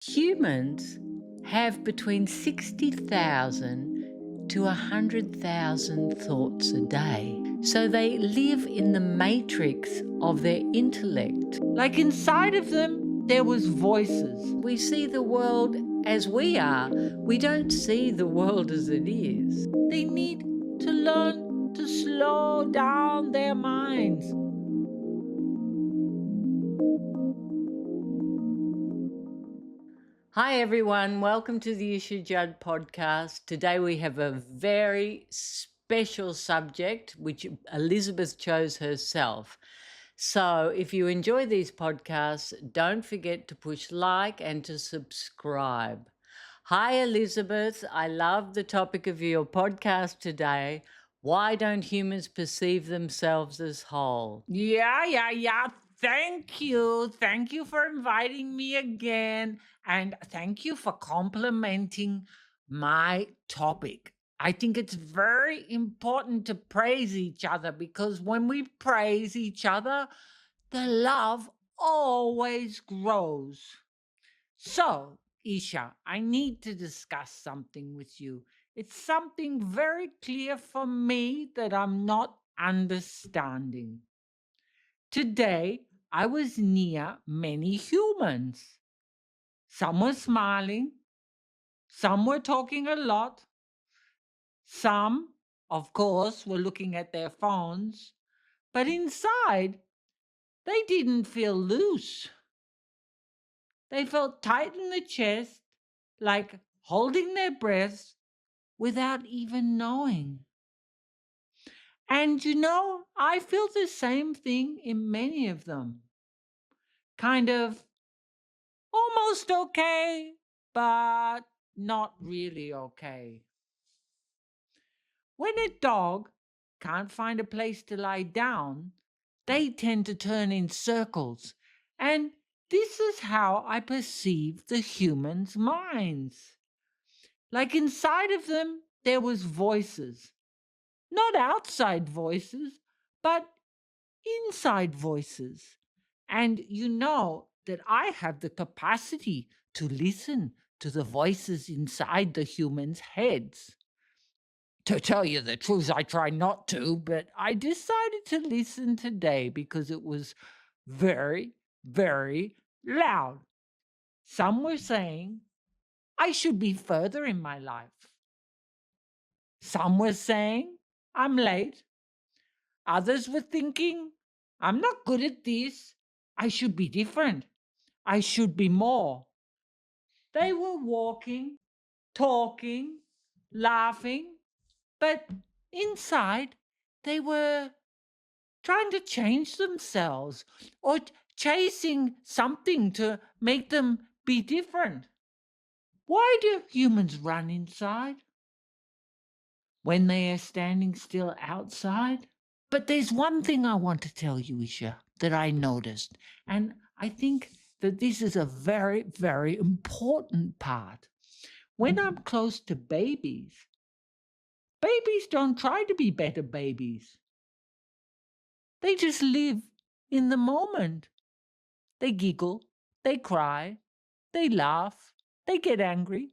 Humans have between 60,000 to 100,000 thoughts a day. So they live in the matrix of their intellect. Like inside of them, there was voices. We see the world as we are. We don't see the world as it is. They need to learn to slow down their minds. Hi everyone, welcome to the Isha Judd Podcast. Today we have a very special subject which Elizabeth chose herself. So if you enjoy these podcasts, don't forget to push like and to subscribe. Hi Elizabeth, I love the topic of your podcast today. Why don't humans perceive themselves as whole? Yeah. Thank you. Thank you for inviting me again. And thank you for complimenting my topic. I think it's very important to praise each other because when we praise each other, the love always grows. So, Isha, I need to discuss something with you. It's something very clear for me that I'm not understanding. Today, I was near many humans. Some were smiling, some were talking a lot, some, of course, were looking at their phones, but inside, they didn't feel loose. They felt tight in the chest, like holding their breaths without even knowing. And I feel the same thing in many of them. Kind of almost okay, but not really okay. When a dog can't find a place to lie down, they tend to turn in circles. And this is how I perceive the humans' minds. Like inside of them, there was voices. Not outside voices, but inside voices. And you know that I have the capacity to listen to the voices inside the humans' heads. To tell you the truth, I try not to, but I decided to listen today because it was very, very loud. Some were saying I should be further in my life. Some were saying I'm late. Others were thinking, I'm not good at this. I should be different. I should be more. They were walking, talking, laughing, but inside they were trying to change themselves or chasing something to make them be different. Why do humans run inside when they are standing still outside? But there's one thing I want to tell you, Isha, that I noticed. And I think that this is a very, very important part. When I'm close to babies, babies don't try to be better babies. They just live in the moment. They giggle, they cry, they laugh, they get angry.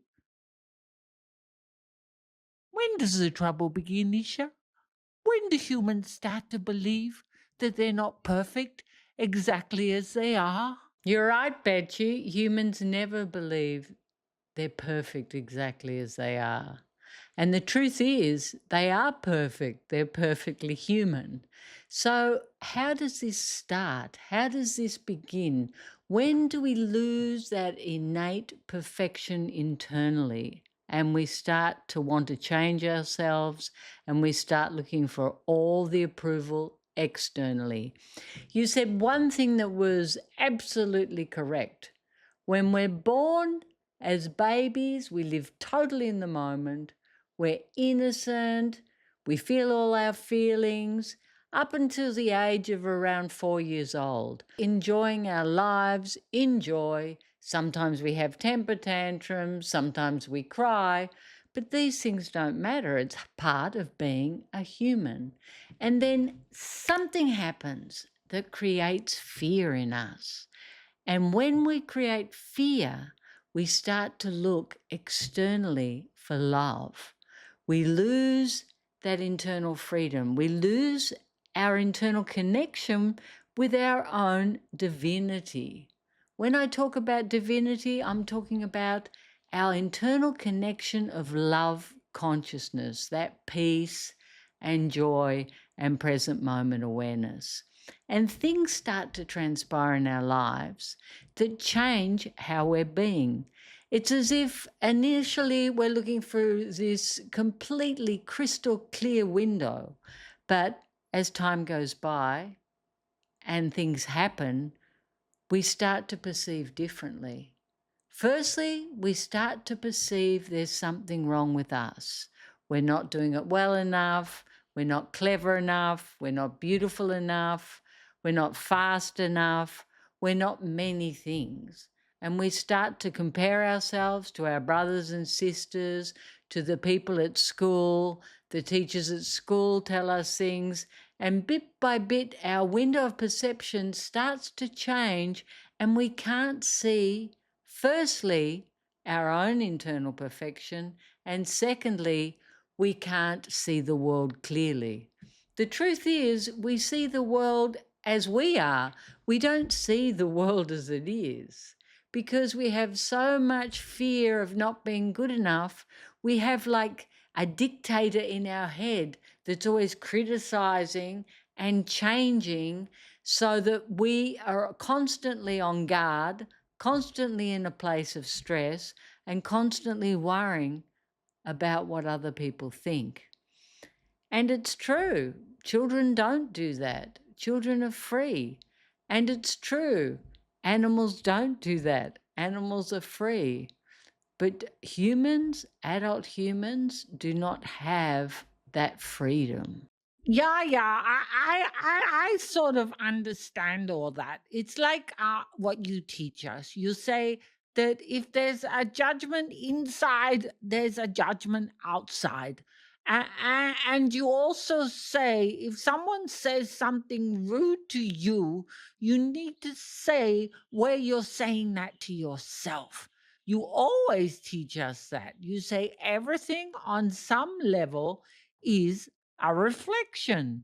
When does the trouble begin, Isha? When do humans start to believe that they're not perfect exactly as they are? You're right, Betchie. Humans never believe they're perfect exactly as they are. And the truth is, they are perfect. They're perfectly human. So, how does this start? How does this begin? When do we lose that innate perfection internally and we start to want to change ourselves and we start looking for all the approval externally? You said one thing that was absolutely correct. When we're born as babies, we live totally in the moment. We're innocent. We feel all our feelings up until the age of around 4 years old, enjoying our lives in joy. Sometimes we have temper tantrums, sometimes we cry, but these things don't matter. It's part of being a human. And then something happens that creates fear in us. And when we create fear, we start to look externally for love. We lose that internal freedom. We lose our internal connection with our own divinity. When I talk about divinity, I'm talking about our internal connection of love consciousness, that peace and joy and present moment awareness. And things start to transpire in our lives that change how we're being. It's as if initially we're looking through this completely crystal clear window, but as time goes by and things happen, we start to perceive differently. Firstly, we start to perceive there's something wrong with us. We're not doing it well enough. We're not clever enough. We're not beautiful enough. We're not fast enough. We're not many things. And we start to compare ourselves to our brothers and sisters, to the people at school. The teachers at school tell us things. And bit by bit, our window of perception starts to change, and we can't see, firstly, our own internal perfection, and secondly, we can't see the world clearly. The truth is, we see the world as we are. We don't see the world as it is because we have so much fear of not being good enough. We have like a dictator in our head that's always criticizing and changing, so that we are constantly on guard, constantly in a place of stress, and constantly worrying about what other people think. And it's true, children don't do that. Children are free. And it's true, animals don't do that. Animals are free. But humans, adult humans, do not have that freedom. Yeah, I sort of understand all that. It's like what you teach us. You say that if there's a judgment inside, there's a judgment outside. And you also say if someone says something rude to you, you need to say where you're saying that to yourself. You always teach us that. You say everything on some level is a reflection.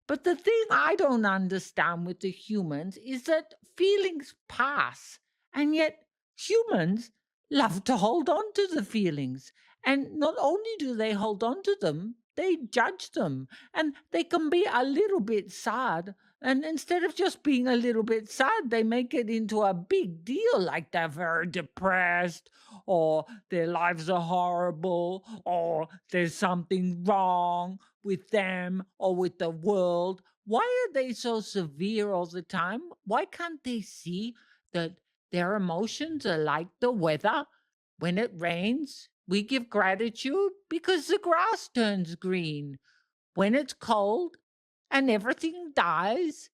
But the thing I don't understand with the humans is that feelings pass, and yet humans love to hold on to the feelings. And not only do they hold on to them, they judge them. And they can be a little bit sad. And instead of just being a little bit sad, they make it into a big deal, like they're very depressed, or their lives are horrible, or there's something wrong with them or with the world. Why are they so severe all the time? Why can't they see that their emotions are like the weather? When it rains, we give gratitude because the grass turns green. When it's cold and everything dies,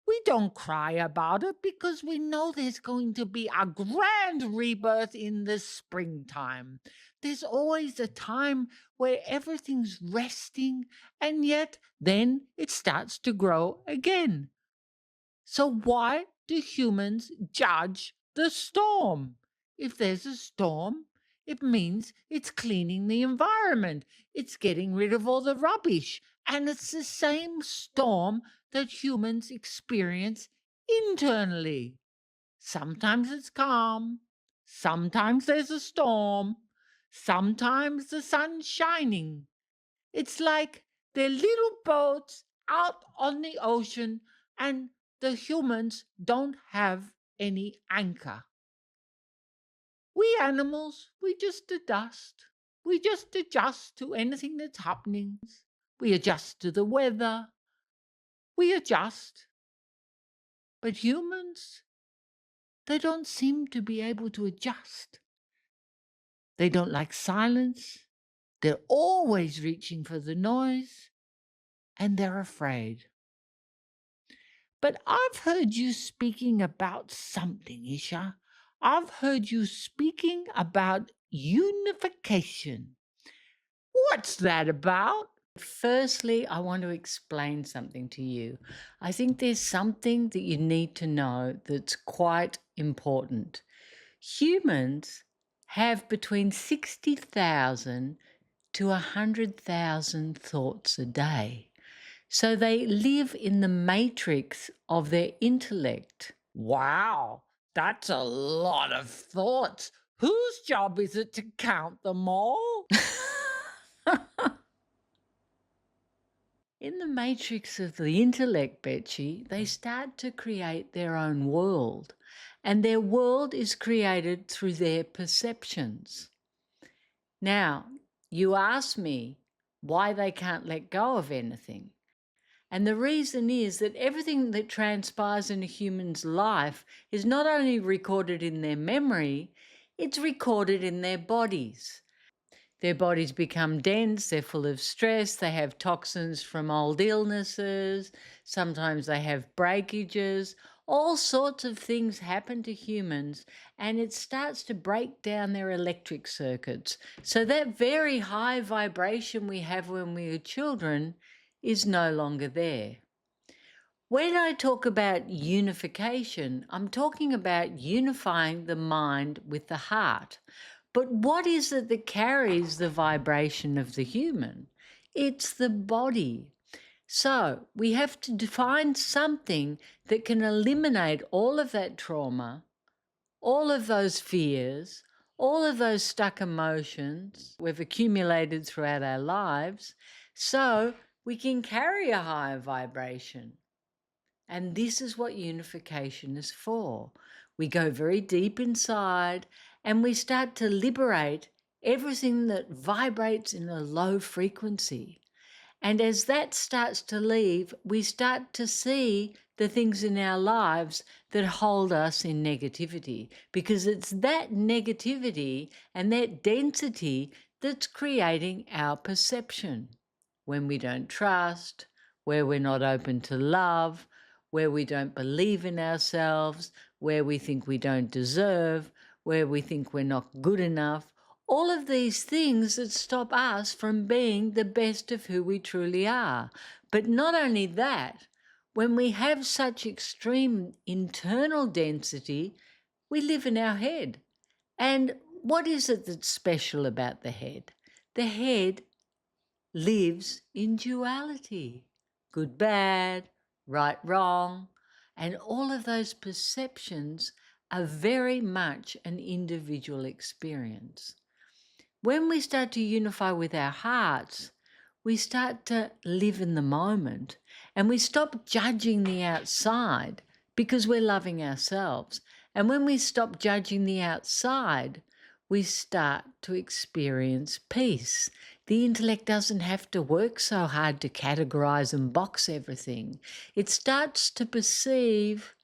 we don't cry about it because we know there's going to be a grand rebirth in the springtime. There's always a time where everything's resting, and yet then it starts to grow again. So, why do humans judge the storm? If there's a storm, it means it's cleaning the environment, it's getting rid of all the rubbish, and it's the same storm that humans experience internally. Sometimes it's calm, sometimes there's a storm, sometimes the sun's shining. It's like they're little boats out on the ocean, and the humans don't have any anchor. We animals, we just adjust. We just adjust to anything that's happening. We adjust to the weather. We adjust. But humans, they don't seem to be able to adjust. They don't like silence. They're always reaching for the noise, and they're afraid. But I've heard you speaking about something, Isha. I've heard you speaking about unification. What's that about? Firstly, I want to explain something to you. I think there's something that you need to know that's quite important. Humans have between 60,000 to 100,000 thoughts a day. So they live in the matrix of their intellect. Wow, that's a lot of thoughts. Whose job is it to count them all? In the matrix of the intellect, Betchie, they start to create their own world, and their world is created through their perceptions. Now, you ask me why they can't let go of anything. And the reason is that everything that transpires in a human's life is not only recorded in their memory, it's recorded in their bodies. Their bodies become dense, they're full of stress, they have toxins from old illnesses, sometimes they have breakages, all sorts of things happen to humans, and it starts to break down their electric circuits. So that very high vibration we have when we are children is no longer there. When I talk about unification, I'm talking about unifying the mind with the heart. But what is it that carries the vibration of the human? It's the body. So we have to define something that can eliminate all of that trauma, all of those fears, all of those stuck emotions we've accumulated throughout our lives, so we can carry a higher vibration. And this is what unification is for. We go very deep inside and we start to liberate everything that vibrates in a low frequency. And as that starts to leave, we start to see the things in our lives that hold us in negativity, because it's that negativity and that density that's creating our perception. When we don't trust, where we're not open to love, where we don't believe in ourselves, where we think we don't deserve, where we think we're not good enough, all of these things that stop us from being the best of who we truly are. But not only that, when we have such extreme internal density, we live in our head. And what is it that's special about the head? The head lives in duality, good, bad, right, wrong, and all of those perceptions are very much an individual experience. When we start to unify with our hearts, we start to live in the moment and we stop judging the outside because we're loving ourselves. And when we stop judging the outside, we start to experience peace. The intellect doesn't have to work so hard to categorize and box everything. It starts to perceive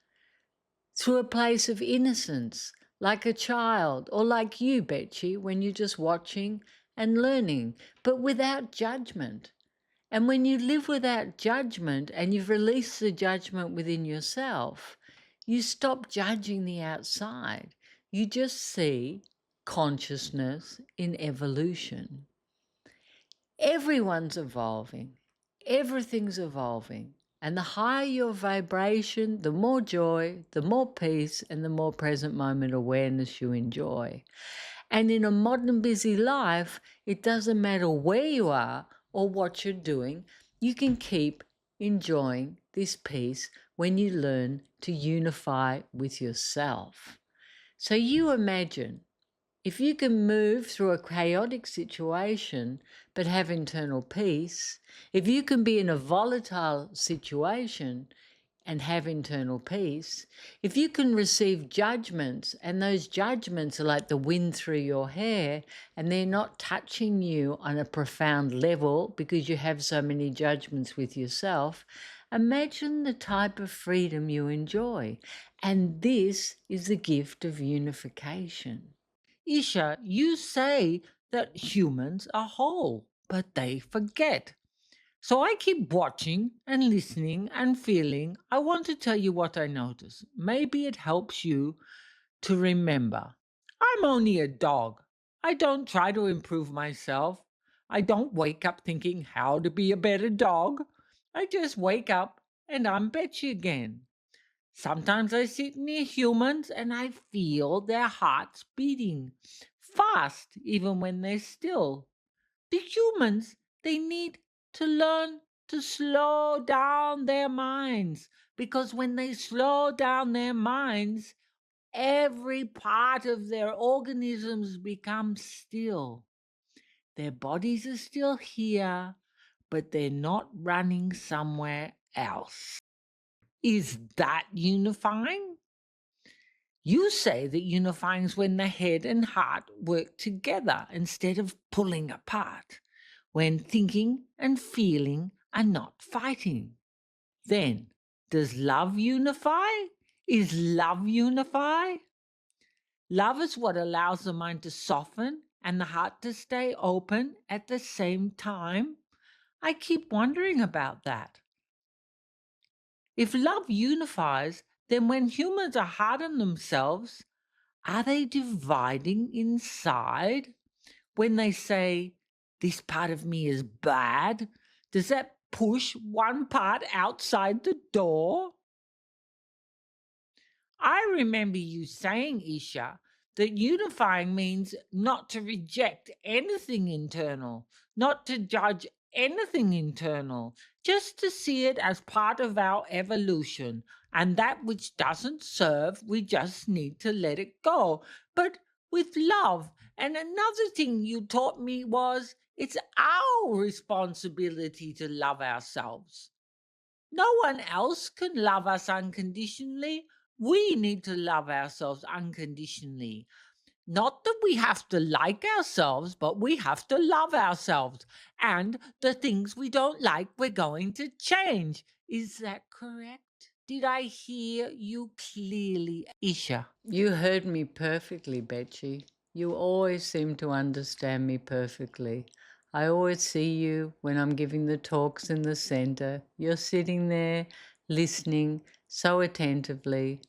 through a place of innocence, like a child, or like you, Betchie, when you're just watching and learning, but without judgment. And when you live without judgment and you've released the judgment within yourself, you stop judging the outside. You just see consciousness in evolution. Everyone's evolving, everything's evolving. And the higher your vibration, the more joy, the more peace, and the more present moment awareness you enjoy. And in a modern busy life, it doesn't matter where you are or what you're doing, you can keep enjoying this peace when you learn to unify with yourself. So you imagine if you can move through a chaotic situation but have internal peace, if you can be in a volatile situation and have internal peace, if you can receive judgments and those judgments are like the wind through your hair and they're not touching you on a profound level because you have so many judgments with yourself, imagine the type of freedom you enjoy. And this is the gift of unification. Isha, you say that humans are whole, but they forget. So I keep watching and listening and feeling. I want to tell you what I notice. Maybe it helps you to remember. I'm only a dog. I don't try to improve myself. I don't wake up thinking how to be a better dog. I just wake up and I'm Betchy again. Sometimes I sit near humans and I feel their hearts beating fast, even when they're still. The humans, they need to learn to slow down their minds because when they slow down their minds, every part of their organisms becomes still. Their bodies are still here, but they're not running somewhere else. Is that unifying? You say that unifying is when the head and heart work together instead of pulling apart, when thinking and feeling are not fighting. Then, does love unify? Is love unify? Love is what allows the mind to soften and the heart to stay open at the same time. I keep wondering about that. If love unifies, then when humans are hard on themselves, are they dividing inside? When they say, this part of me is bad, does that push one part outside the door? I remember you saying, Isha, that unifying means not to reject anything internal, not to judge anything internal, just to see it as part of our evolution. And that which doesn't serve, we just need to let it go. But with love. And another thing you taught me was it's our responsibility to love ourselves. No one else can love us unconditionally. We need to love ourselves unconditionally. Not that we have to like ourselves, but we have to love ourselves. And the things we don't like, we're going to change. Is that correct? Did I hear you clearly, Isha? You heard me perfectly, Betchy. You always seem to understand me perfectly. I always see you when I'm giving the talks in the center. You're sitting there listening so attentively.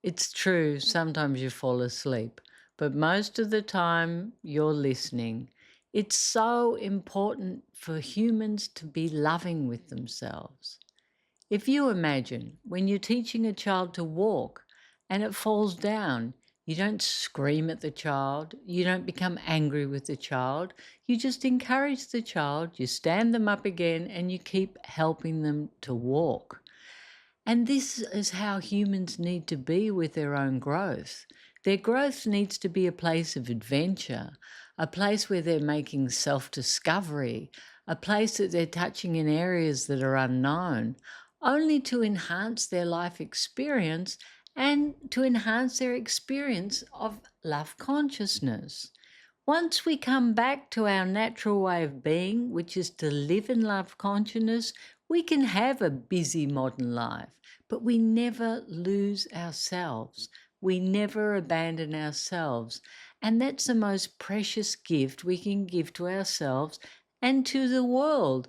It's true, sometimes you fall asleep, but most of the time you're listening. It's so important for humans to be loving with themselves. If you imagine when you're teaching a child to walk and it falls down, you don't scream at the child, you don't become angry with the child, you just encourage the child, you stand them up again, and you keep helping them to walk. And this is how humans need to be with their own growth. Their growth needs to be a place of adventure, a place where they're making self discovery, a place that they're touching in areas that are unknown, only to enhance their life experience and to enhance their experience of love consciousness. Once we come back to our natural way of being, which is to live in love consciousness, we can have a busy modern life, but we never lose ourselves. We never abandon ourselves. And that's the most precious gift we can give to ourselves and to the world,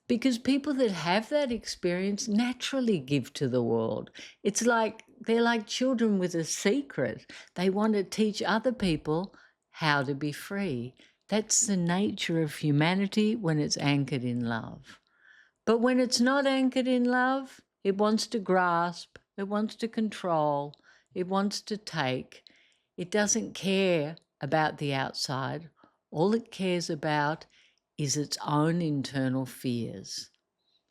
because people that have that experience naturally give to the world. It's like they're like children with a secret. They want to teach other people how to be free. That's the nature of humanity when it's anchored in love. But when it's not anchored in love, it wants to grasp, it wants to control, it wants to take. It doesn't care about the outside. All it cares about is its own internal fears.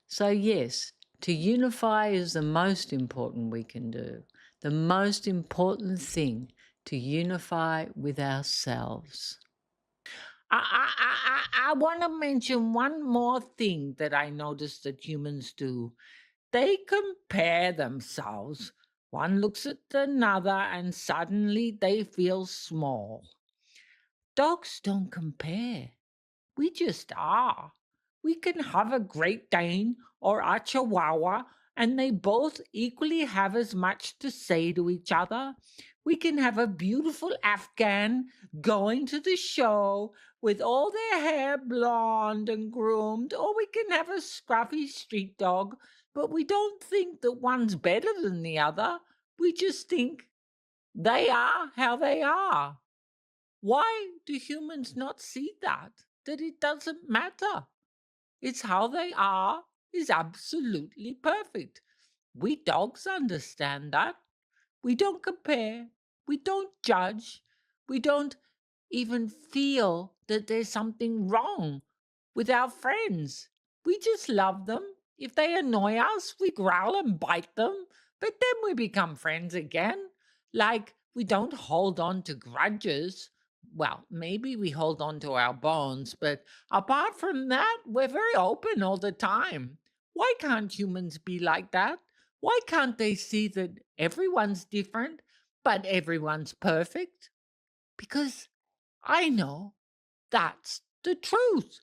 So, yes, to unify is the most important we can do. The most important thing to unify with ourselves. I want to mention one more thing that I noticed that humans do. They compare themselves. One looks at another and suddenly they feel small. Dogs don't compare. We just are. We can have a Great Dane or a Chihuahua, and they both equally have as much to say to each other. We can have a beautiful Afghan going to the show with all their hair blonde and groomed, or we can have a scruffy street dog, but we don't think that one's better than the other. We just think they are how they are. Why do humans not see that? That it doesn't matter. It's how they are is absolutely perfect. We dogs understand that. We don't compare. We don't judge. We don't even feel that there's something wrong with our friends. We just love them. If they annoy us, we growl and bite them, but then we become friends again. Like, we don't hold on to grudges. Well, maybe we hold on to our bones, but apart from that, we're very open all the time. Why can't humans be like that? Why can't they see that everyone's different, but everyone's perfect? Because I know that's the truth.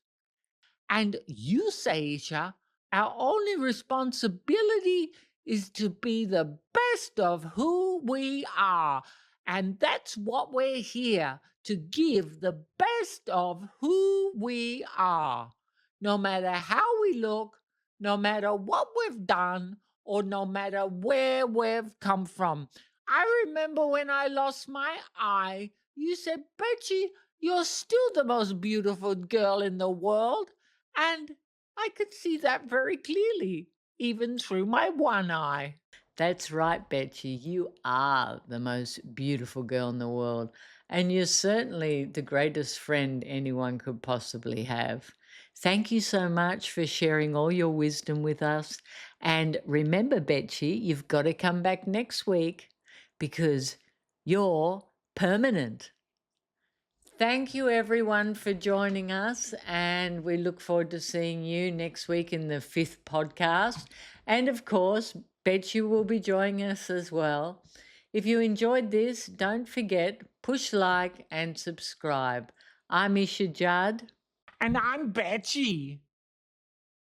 And you say, Isha, our only responsibility is to be the best of who we are. And that's what we're here to give the best of who we are. No matter how we look, no matter what we've done, or no matter where we've come from. I remember when I lost my eye, you said, Betchie, you're still the most beautiful girl in the world. And I could see that very clearly, even through my one eye. That's right, Betchy. You are the most beautiful girl in the world, and you're certainly the greatest friend anyone could possibly have. Thank you so much for sharing all your wisdom with us. And remember, Betchy, you've got to come back next week because you're permanent. Thank you, everyone, for joining us. And we look forward to seeing you next week in the 5th podcast. And of course, Bet you will be joining us as well. If you enjoyed this, don't forget, push like and subscribe. I'm Isha Judd. And I'm Betchie.